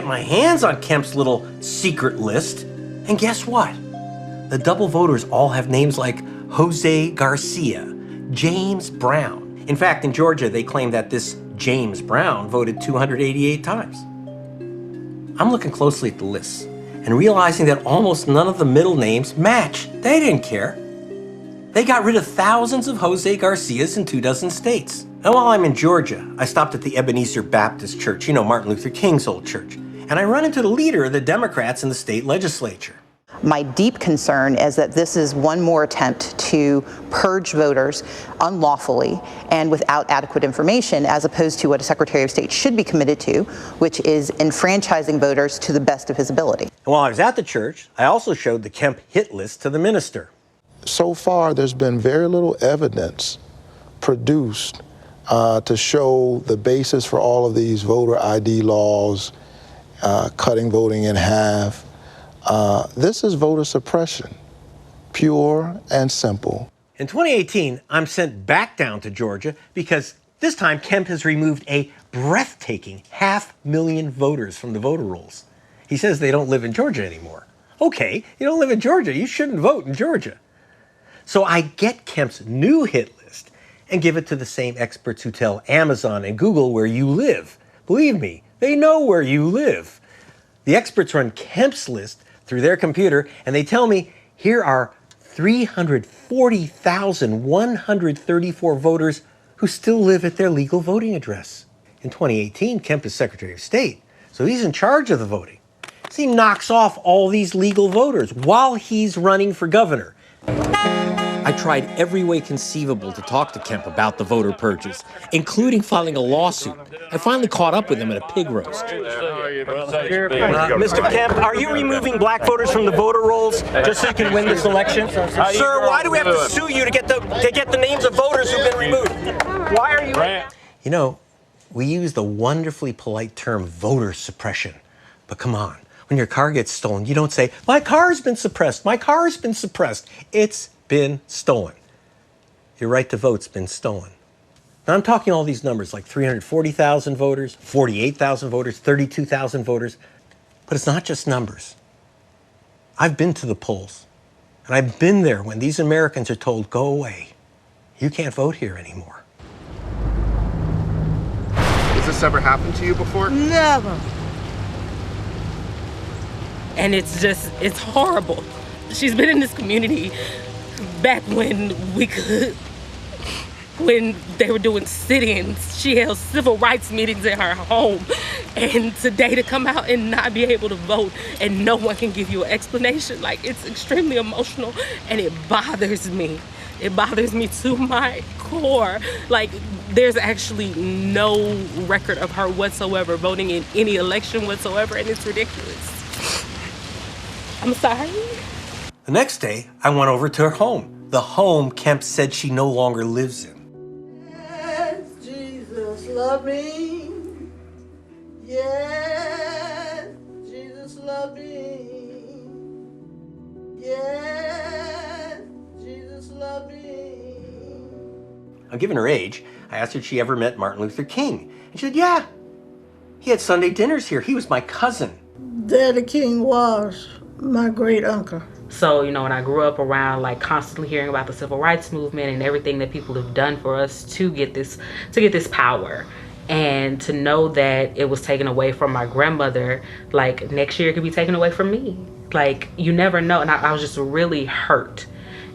My hands on Kemp's little secret list, and guess what? The double voters all have names like Jose Garcia, James Brown. In fact, in Georgia, they claim that this James Brown voted 288 times. I'm looking closely at the lists and realizing that almost none of the middle names match. They didn't care. They got rid of thousands of Jose Garcias in 24 states. And while I'm in Georgia, I stopped at the Ebenezer Baptist Church, Martin Luther King's old church, and I run into the leader of the Democrats in the state legislature. My deep concern is that this is one more attempt to purge voters unlawfully and without adequate information, as opposed to what a Secretary of State should be committed to, which is enfranchising voters to the best of his ability. And while I was at the church, I also showed the Kemp hit list to the minister. So far, there's been very little evidence produced to show the basis for all of these voter ID laws, cutting voting in half. This is voter suppression, pure and simple. In 2018, I'm sent back down to Georgia because this time Kemp has removed a breathtaking 500,000 voters from the voter rolls. He says they don't live in Georgia anymore. Okay, you don't live in Georgia, you shouldn't vote in Georgia. So I get Kemp's new hit list and give it to the same experts who tell Amazon and Google where you live. Believe me, they know where you live. The experts run Kemp's list through their computer, and they tell me here are 340,134 voters who still live at their legal voting address. In 2018, Kemp is Secretary of State, so he's in charge of the voting. So he knocks off all these legal voters while he's running for governor. I tried every way conceivable to talk to Kemp about the voter purges, including filing a lawsuit. I finally caught up with him at a pig roast. Mr. Kemp, are you removing black voters from the voter rolls just so you can win this election? Sir, why do we have to sue you to get the names of voters who've been removed? Why are you... You know, we use the wonderfully polite term voter suppression. But come on, when your car gets stolen, you don't say, my car's been suppressed, my car's been suppressed. It's been stolen. Your right to vote's been stolen. Now I'm talking all these numbers like 340,000 voters, 48,000 voters, 32,000 voters, but it's not just numbers. I've been to the polls, and I've been there when these Americans are told, go away. You can't vote here anymore. Has this ever happened to you before? Never. And it's horrible. She's been in this community back when when they were doing sit-ins. She held civil rights meetings in her home. And today to come out and not be able to vote and no one can give you an explanation, like, it's extremely emotional and it bothers me. It bothers me to my core. Like, there's actually no record of her whatsoever voting in any election whatsoever, and it's ridiculous. I'm sorry. The next day, I went over to her home, the home Kemp said she no longer lives in. Yes, Jesus, love me. Yes, Jesus, love me. Yes, Jesus, love me. Now, given her age, I asked her if she ever met Martin Luther King. And she said, yeah. He had Sunday dinners here. He was my cousin. Daddy King was my great uncle. So, when I grew up around, like, constantly hearing about the civil rights movement and everything that people have done for us to get this power, and to know that it was taken away from my grandmother, like, next year it could be taken away from me. Like, you never know. And I was just really hurt,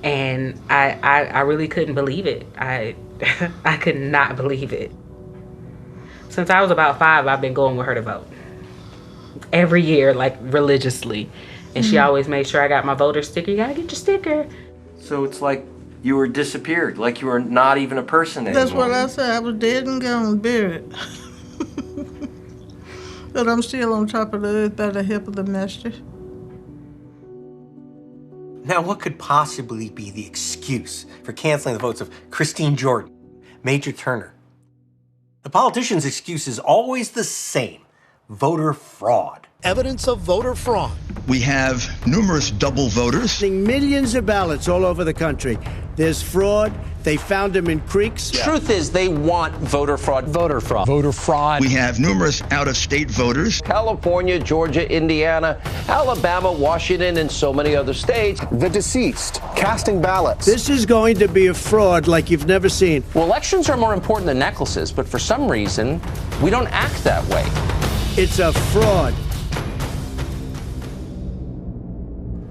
and I really couldn't believe it. I could not believe it. Since I was about 5, I've been going with her to vote every year, like, religiously. And she always made sure I got my voter sticker. You gotta get your sticker. So it's like you were disappeared, like you were not even a person anymore. That's what I said. I was dead and gone, buried. But I'm still on top of the earth by the help of the Master. Now, what could possibly be the excuse for canceling the votes of Christine Jordan, Major Turner? The politician's excuse is always the same: voter fraud. Evidence of voter fraud. We have numerous double voters. Millions of ballots all over the country. There's fraud. They found them in creeks. Truth is, they want voter fraud. Voter fraud. Voter fraud. We have numerous out-of-state voters. California, Georgia, Indiana, Alabama, Washington, and so many other states. The deceased casting ballots. This is going to be a fraud like you've never seen. Well, elections are more important than necklaces, but for some reason, we don't act that way. It's a fraud.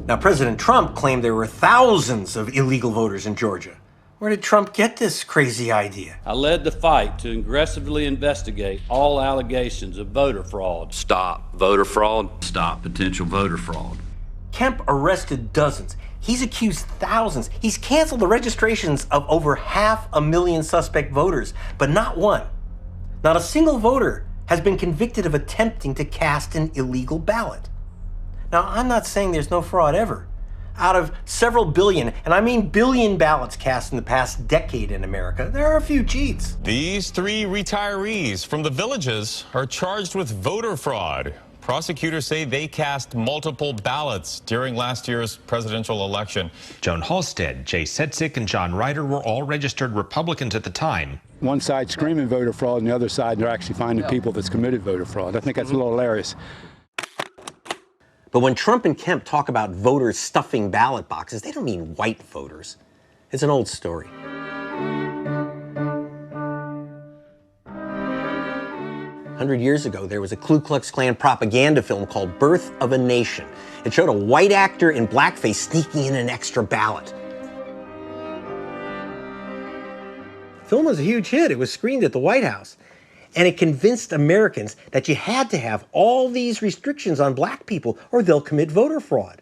Now, President Trump claimed there were thousands of illegal voters in Georgia. Where did Trump get this crazy idea? I led the fight to aggressively investigate all allegations of voter fraud. Stop voter fraud. Stop potential voter fraud. Kemp arrested dozens. He's accused thousands. He's canceled the registrations of over 500,000 suspect voters, but not one. Not a single voter has been convicted of attempting to cast an illegal ballot. Now, I'm not saying there's no fraud ever. Out of several billion, and I mean billion ballots cast in the past decade in America, there are a few cheats. These 3 retirees from the Villages are charged with voter fraud. Prosecutors say they cast multiple ballots during last year's presidential election. Joan Halstead, Jay Setzik, and John Ryder were all registered Republicans at the time. One side screaming voter fraud, and the other side they're actually finding people that's committed voter fraud. I think that's a little hilarious. But when Trump and Kemp talk about voters stuffing ballot boxes, they don't mean white voters. It's an old story. 100 years ago, there was a Ku Klux Klan propaganda film called Birth of a Nation. It showed a white actor in blackface sneaking in an extra ballot. The film was a huge hit. It was screened at the White House. And it convinced Americans that you had to have all these restrictions on black people or they'll commit voter fraud.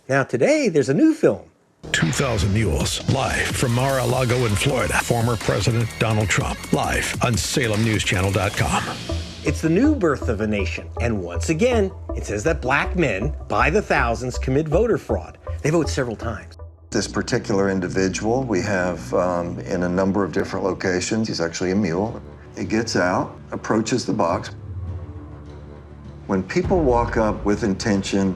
Now today, there's a new film. 2,000 Mules, live from Mar-a-Lago in Florida. Former President Donald Trump, live on SalemNewsChannel.com. It's the new Birth of a Nation. And once again, it says that black men, by the thousands, commit voter fraud. They vote several times. This particular individual we have in a number of different locations. He's actually a mule. He gets out, approaches the box. When people walk up with intention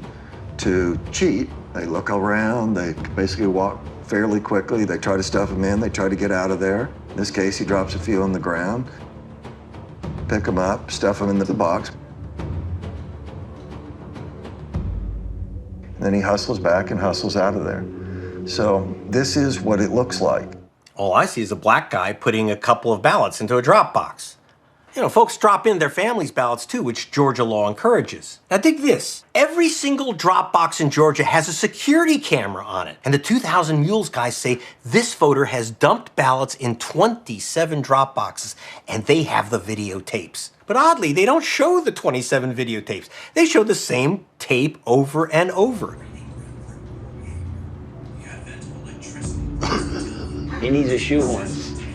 to cheat, they look around, they basically walk fairly quickly, they try to stuff him in, they try to get out of there. In this case, he drops a few on the ground, pick them up, stuff them into the box. And then he hustles back and hustles out of there. So this is what it looks like. All I see is a black guy putting a couple of ballots into a drop box. You know, folks drop in their family's ballots too, which Georgia law encourages. Now dig this. Every single drop box in Georgia has a security camera on it. And the 2,000 Mules guys say this voter has dumped ballots in 27 drop boxes, and they have the videotapes. But oddly, they don't show the 27 videotapes. They show the same tape over and over. He needs a shoehorn.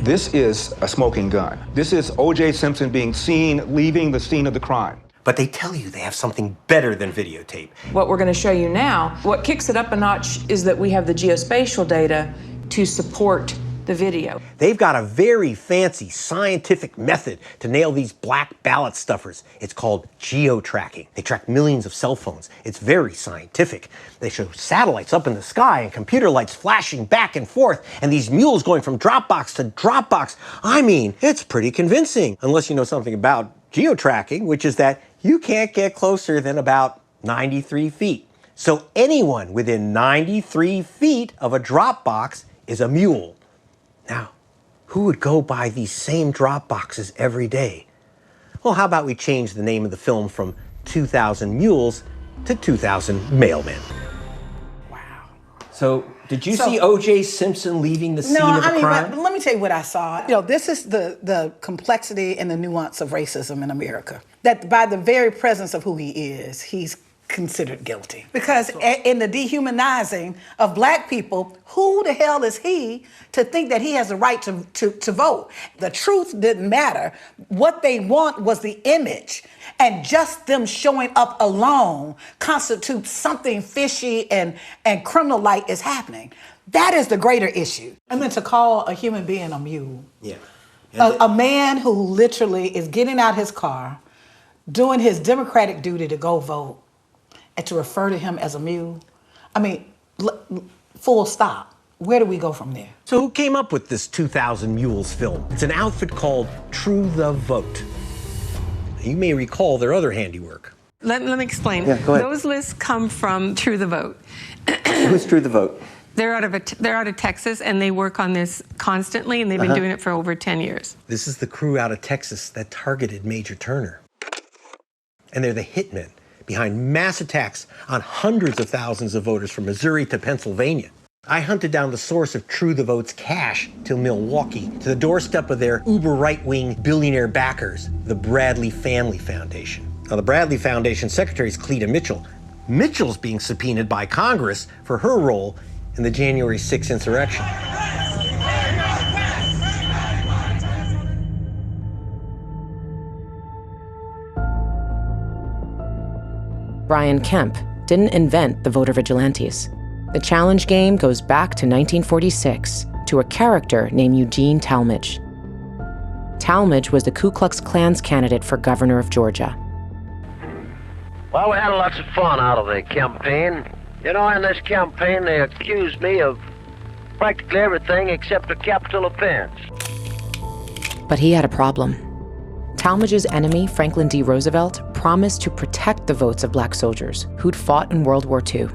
This is a smoking gun. This is O.J. Simpson being seen leaving the scene of the crime. But they tell you they have something better than videotape. What we're going to show you now, what kicks it up a notch is that we have the geospatial data to support the video. They've got a very fancy scientific method to nail these black ballot stuffers. It's called geo-tracking. They track millions of cell phones. It's very scientific. They show satellites up in the sky and computer lights flashing back and forth, and these mules going from drop box to drop box. I mean, it's pretty convincing, unless you know something about geo-tracking, which is that you can't get closer than about 93 feet. So anyone within 93 feet of a drop box is a mule. Now, who would go buy these same drop boxes every day? Well, how about we change the name of the film from 2,000 Mules to 2,000 Mailmen? Wow. So, did you see O.J. Simpson leaving the scene of the crime? But let me tell you what I saw. You know, this is the complexity and the nuance of racism in America. That by the very presence of who he is, he's considered guilty. Because in the dehumanizing of black people, who the hell is he to think that he has the right to vote? The truth didn't matter. What they want was the image. And just them showing up alone constitutes something fishy and criminal-like is happening. That is the greater issue. I mean, to call a human being a mule. Yeah. A man who literally is getting out his car, doing his democratic duty to go vote, and to refer to him as a mule, I mean, full stop. Where do we go from there? So who came up with this 2,000 Mules film? It's an outfit called True the Vote. You may recall their other handiwork. Let me explain. Yeah, go ahead. Those lists come from True the Vote. Who's True the Vote? They're out of Texas, and they work on this constantly, and they've been doing it for over 10 years. This is the crew out of Texas that targeted Major Turner. And they're the hitmen behind mass attacks on hundreds of thousands of voters from Missouri to Pennsylvania. I hunted down the source of True the Vote's cash to Milwaukee, to the doorstep of their uber right-wing billionaire backers, the Bradley Family Foundation. Now, the Bradley Foundation secretary is Cleta Mitchell. Mitchell's being subpoenaed by Congress for her role in the January 6th insurrection. Brian Kemp didn't invent the voter vigilantes. The challenge game goes back to 1946 to a character named Eugene Talmadge. Talmadge was the Ku Klux Klan's candidate for governor of Georgia. Well, we had lots of fun out of the campaign. You know, in this campaign, they accused me of practically everything except a capital offense. But he had a problem. Talmadge's enemy, Franklin D. Roosevelt, promised to protect the votes of black soldiers who'd fought in World War II.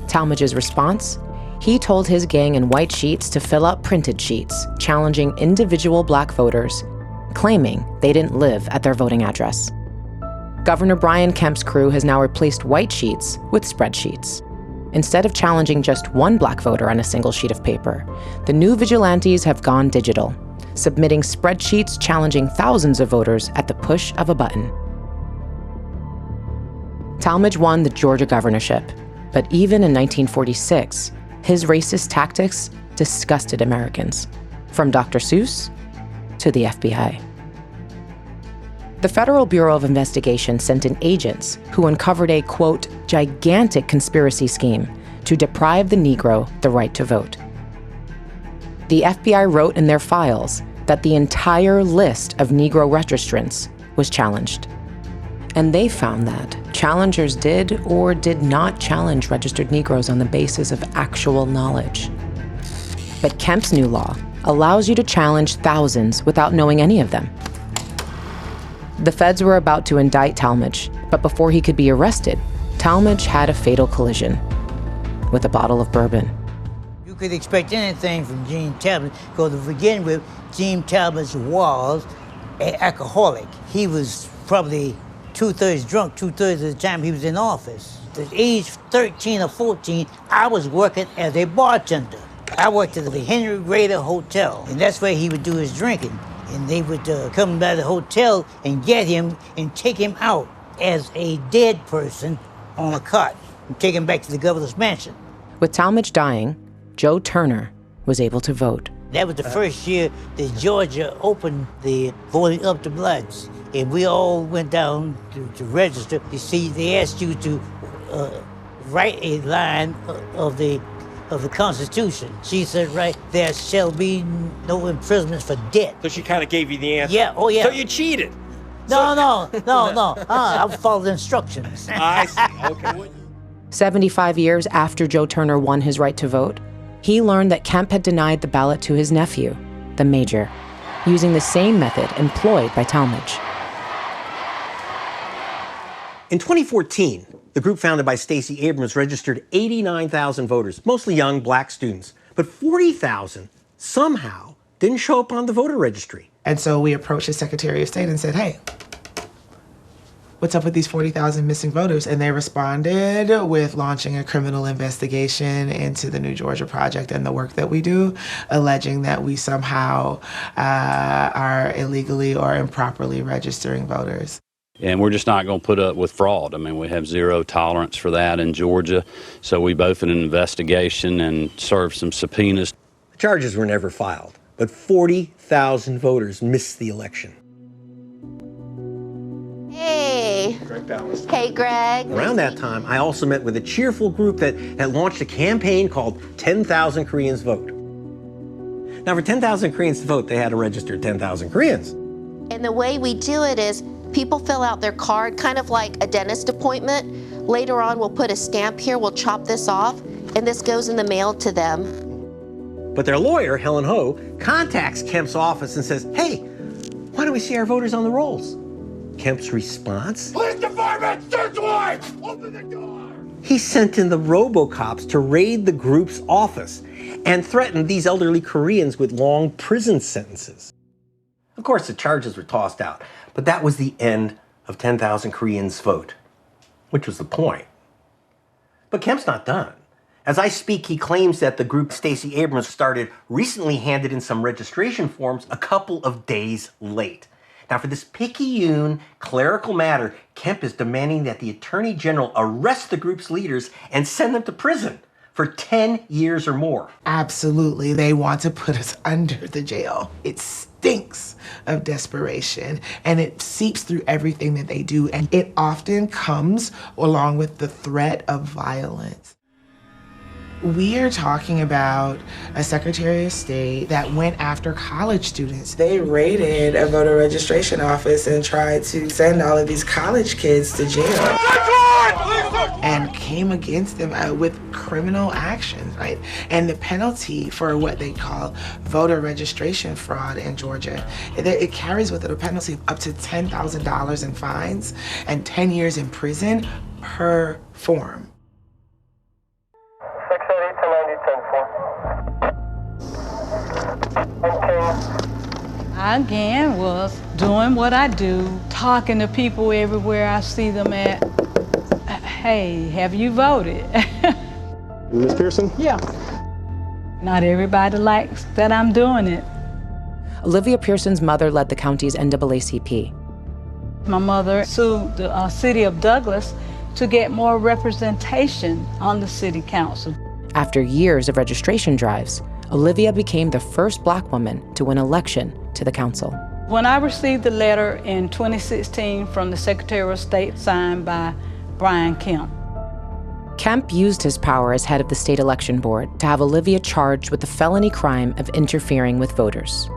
Talmadge's response? He told his gang in white sheets to fill out printed sheets, challenging individual black voters, claiming they didn't live at their voting address. Governor Brian Kemp's crew has now replaced white sheets with spreadsheets. Instead of challenging just one black voter on a single sheet of paper, the new vigilantes have gone digital, submitting spreadsheets challenging thousands of voters at the push of a button. Talmadge won the Georgia governorship, but even in 1946, his racist tactics disgusted Americans, from Dr. Seuss to the FBI. The Federal Bureau of Investigation sent in agents who uncovered a, quote, gigantic conspiracy scheme to deprive the Negro the right to vote. The FBI wrote in their files that the entire list of Negro registrants was challenged. And they found that challengers did or did not challenge registered Negroes on the basis of actual knowledge. But Kemp's new law allows you to challenge thousands without knowing any of them. The feds were about to indict Talmadge, but before he could be arrested, Talmadge had a fatal collision with a bottle of bourbon. You could expect anything from Gene Talmadge, because to begin with, Gene Talmadge was an alcoholic. He was probably 2/3 drunk 2/3 of the time he was in office. At age 13 or 14, I was working as a bartender. I worked at the Henry Rader Hotel, and that's where he would do his drinking. And they would come by the hotel and get him and take him out as a dead person on a cot and take him back to the governor's mansion. With Talmadge dying, Joe Turner was able to vote. That was the first year that Georgia opened the voting up to blacks. And we all went down to register. You see, they asked you to write a line of the Constitution. She said, right, there shall be no imprisonment for debt. So she kind of gave you the answer. Yeah, oh yeah. So you cheated. No. I followed the instructions. I see, okay. 75 years after Joe Turner won his right to vote, he learned that Kemp had denied the ballot to his nephew, the Major, using the same method employed by Talmadge. In 2014, the group founded by Stacey Abrams registered 89,000 voters, mostly young black students, but 40,000 somehow didn't show up on the voter registry. And so we approached the Secretary of State and said, hey, what's up with these 40,000 missing voters? And they responded with launching a criminal investigation into the New Georgia Project and the work that we do, alleging that we somehow are illegally or improperly registering voters. And we're just not going to put up with fraud. I mean, we have zero tolerance for that in Georgia. So we've opened an investigation and served some subpoenas. The charges were never filed, but 40,000 voters missed the election. Hey. Greg Dallas. Hey, Greg. Around that time, I also met with a cheerful group that launched a campaign called 10,000 Koreans Vote. Now, for 10,000 Koreans to vote, they had to register 10,000 Koreans. And the way we do it is people fill out their card, kind of like a dentist appointment. Later on, we'll put a stamp here, we'll chop this off, and this goes in the mail to them. But their lawyer, Helen Ho, contacts Kemp's office and says, hey, why don't we see our voters on the rolls? Kemp's response? Police department, search warrant! Open the door! He sent in the RoboCops to raid the group's office and threatened these elderly Koreans with long prison sentences. Of course, the charges were tossed out, but that was the end of 10,000 Koreans' vote, which was the point. But Kemp's not done. As I speak, he claims that the group Stacey Abrams started recently handed in some registration forms a couple of days late. Now, for this picayune clerical matter, Kemp is demanding that the Attorney General arrest the group's leaders and send them to prison for 10 years or more. Absolutely. They want to put us under the jail. It stinks of desperation, and it seeps through everything that they do, and it often comes along with the threat of violence. We are talking about a Secretary of State that went after college students. They raided a voter registration office and tried to send all of these college kids to jail. And came against them with criminal actions, right? And the penalty for what they call voter registration fraud in Georgia, it carries with it a penalty of up to $10,000 in fines and 10 years in prison per form. I again was doing what I do, talking to people everywhere I see them at. Hey, have you voted? Ms. Pearson? Yeah. Not everybody likes that I'm doing it. Olivia Pearson's mother led the county's NAACP. My mother sued the city of Douglas to get more representation on the city council. After years of registration drives, Olivia became the first Black woman to win election to the council. When I received the letter in 2016 from the Secretary of State signed by Brian Kemp. Kemp used his power as head of the state election board to have Olivia charged with the felony crime of interfering with voters.